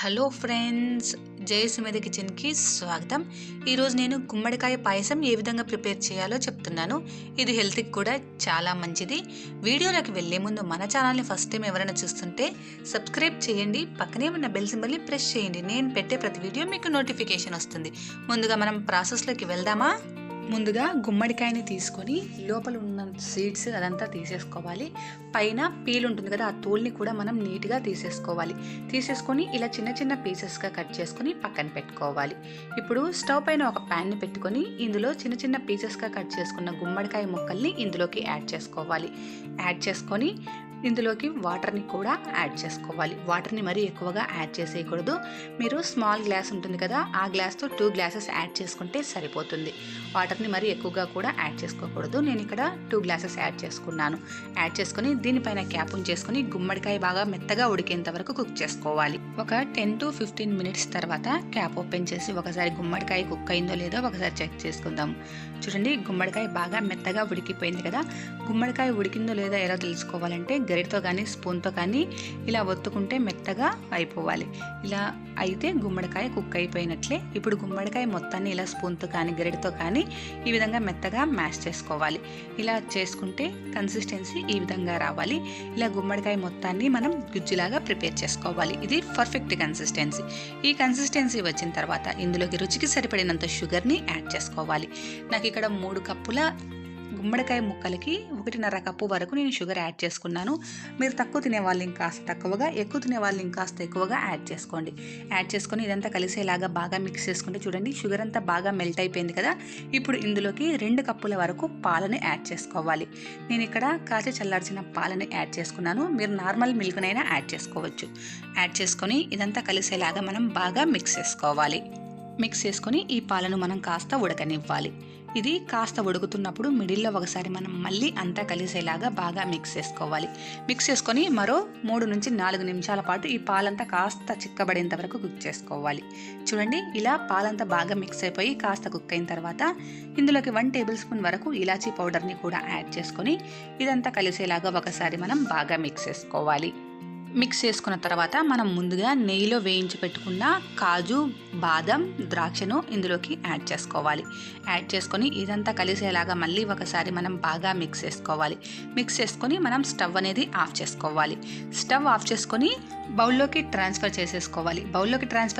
Hello friends, జై సుమేధ కిచెన్కి స్వాగతం. ఈరోజు నేను గుమ్మడికాయ పాయసం ఏ విధంగా ప్రిపేర్ చేయాలో చెప్తున్నాను. ఇది హెల్త్కి కూడా చాలా మంచిది. వీడియోలోకి వెళ్ళే ముందు మన ఛానల్ని ఫస్ట్ టైం ఎవరైనా చూస్తుంటే సబ్స్క్రైబ్ చేయండి, పక్కనే ఉన్న బెల్ సింబల్ని ప్రెస్ చేయండి. నేను పెట్టే ప్రతి వీడియో మీకు నోటిఫికేషన్ వస్తుంది. ముందుగా మనం ప్రాసెస్లోకి వెళ్దామా? ముందుగా గుమ్మడికాయని తీసుకొని లోపల ఉన్న సీడ్స్ అదంతా తీసేసుకోవాలి. పైన పీల్ ఉంటుంది కదా, ఆ తోల్ని కూడా మనం నీట్గా తీసేసుకొని ఇలా చిన్న చిన్న పీసెస్గా కట్ చేసుకొని పక్కన పెట్టుకోవాలి. ఇప్పుడు స్టవ్ పైన ఒక ప్యాన్ని పెట్టుకొని ఇందులో చిన్న చిన్న పీసెస్గా కట్ చేసుకున్న గుమ్మడికాయ ముక్కల్ని ఇందులోకి యాడ్ చేసుకొని ఇందులోకి వాటర్ని కూడా యాడ్ చేసుకోవాలి. వాటర్ని మరీ ఎక్కువగా యాడ్ చేసేయకూడదు. మీరు స్మాల్ గ్లాస్ ఉంటుంది కదా, ఆ గ్లాస్తో 2 గ్లాసెస్ యాడ్ చేసుకుంటే సరిపోతుంది. వాటర్ని మరీ ఎక్కువగా కూడా యాడ్ చేసుకోకూడదు. నేను ఇక్కడ 2 గ్లాసెస్ యాడ్ చేసుకొని దీనిపైన క్యాప్ ఉంచేసుకొని గుమ్మడికాయ బాగా మెత్తగా ఉడికేంత వరకు కుక్ చేసుకోవాలి. ఒక 10 to 15 మినిట్స్ తర్వాత క్యాప్ ఓపెన్ చేసి ఒకసారి గుమ్మడికాయ కుక్ అయిందో లేదో ఒకసారి చెక్ చేసుకుందాం. చూడండి, గుమ్మడికాయ బాగా మెత్తగా ఉడికిపోయింది కదా. గుమ్మడికాయ ఉడికిందో లేదో ఎలా తెలుసుకోవాలంటే గరిటతో కానీ స్పూన్తో కానీ ఇలా ఒత్తుకుంటే మెత్తగా అయిపోవాలి. ఇలా అయితే గుమ్మడికాయ కుక్ అయిపోయినట్లే. ఇప్పుడు గుమ్మడికాయ మొత్తాన్ని ఇలా స్పూన్తో కానీ గరిటతో కానీ ఈ విధంగా మెత్తగా మ్యాష్ చేసుకోవాలి. ఇలా చేసుకుంటే కన్సిస్టెన్సీ ఈ విధంగా రావాలి. ఇలా గుమ్మడికాయ మొత్తాన్ని మనం గుజ్జులాగా ప్రిపేర్ చేసుకోవాలి. ఇది పర్ఫెక్ట్ కన్సిస్టెన్సీ. ఈ కన్సిస్టెన్సీ వచ్చిన తర్వాత ఇందులోకి రుచికి సరిపడినంత షుగర్ని యాడ్ చేసుకోవాలి. నాకు ఇక్కడ 3 కప్పుల గుమ్మడికాయ ముక్కలకి 1.5 కప్పు వరకు నేను షుగర్ యాడ్ చేసుకున్నాను. మీరు తక్కువ తినే వాళ్ళు ఇంకాస్త తక్కువగా, ఎక్కువ తినే వాళ్ళు ఇంకాస్త ఎక్కువగా యాడ్ చేసుకొని ఇదంతా కలిసేలాగా బాగా మిక్స్ చేసుకుంటే చూడండి, షుగర్ అంతా బాగా మెల్ట్ అయిపోయింది కదా. ఇప్పుడు ఇందులోకి 2 కప్పుల వరకు పాలని యాడ్ చేసుకోవాలి. నేను ఇక్కడ కాచి చల్లార్చిన పాలని యాడ్ చేసుకున్నాను. మీరు నార్మల్ మిల్క్నైనా యాడ్ చేసుకోవచ్చు. యాడ్ చేసుకొని ఇదంతా కలిసేలాగా మనం బాగా మిక్స్ చేసుకొని ఈ పాలను మనం కాస్త ఉడకనివ్వాలి. ఇది కాస్త ఉడుకుతున్నప్పుడు మిడిల్లో ఒకసారి మనం మళ్ళీ అంతా కలిసేలాగా బాగా మిక్స్ చేసుకొని మరో 3 నుంచి 4 నిమిషాల పాటు ఈ పాలంతా కాస్త చిక్కబడేంత వరకు కుక్ చేసుకోవాలి. చూడండి, ఇలా పాలంతా బాగా మిక్స్ అయిపోయి కాస్త కుక్ అయిన తర్వాత ఇందులోకి 1 టేబుల్ స్పూన్ వరకు ఇలాచీ పౌడర్ని కూడా యాడ్ చేసుకొని ఇదంతా కలిసేలాగా ఒకసారి మనం బాగా మిక్స్ చేసుకున్న తర్వాత మనం ముందుగా నెయ్యిలో వేయించి పెట్టుకున్న కాజు, బాదం, ద్రాక్షను ఇందులోకి యాడ్ చేసుకొని ఇదంతా కలిసేలాగా మళ్ళీ ఒకసారి మనం బాగా మిక్స్ చేసుకొని మనం స్టవ్ అనేది ఆఫ్ చేసుకొని బౌల్లోకి ట్రాన్స్ఫర్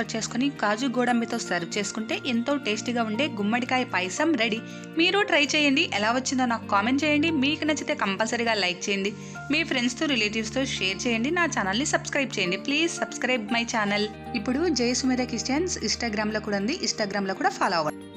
చేసుకొని కాజు గోడంబితో సర్వ్ చేసుకుంటే ఎంతో టేస్టీగా ఉండే గుమ్మడికాయ పాయసం రెడీ. మీరు ట్రై చేయండి. ఎలా వచ్చిందో నాకు కామెంట్ చేయండి. మీకు నచ్చితే కంపల్సరీగా లైక్ చేయండి. మీ ఫ్రెండ్స్తో రిలేటివ్స్తో షేర్ చేయండి. నా ఛానల్ని సబ్స్క్రైబ్ చేయండి. Please subscribe my channel. ఇప్పుడు జై సుమేధ కిచెన్స్ ఇన్స్టాగ్రామ్లో కూడా ఉంది. ఇన్స్టాగ్రామ్లో కూడా ఫాలో అవ్వండి.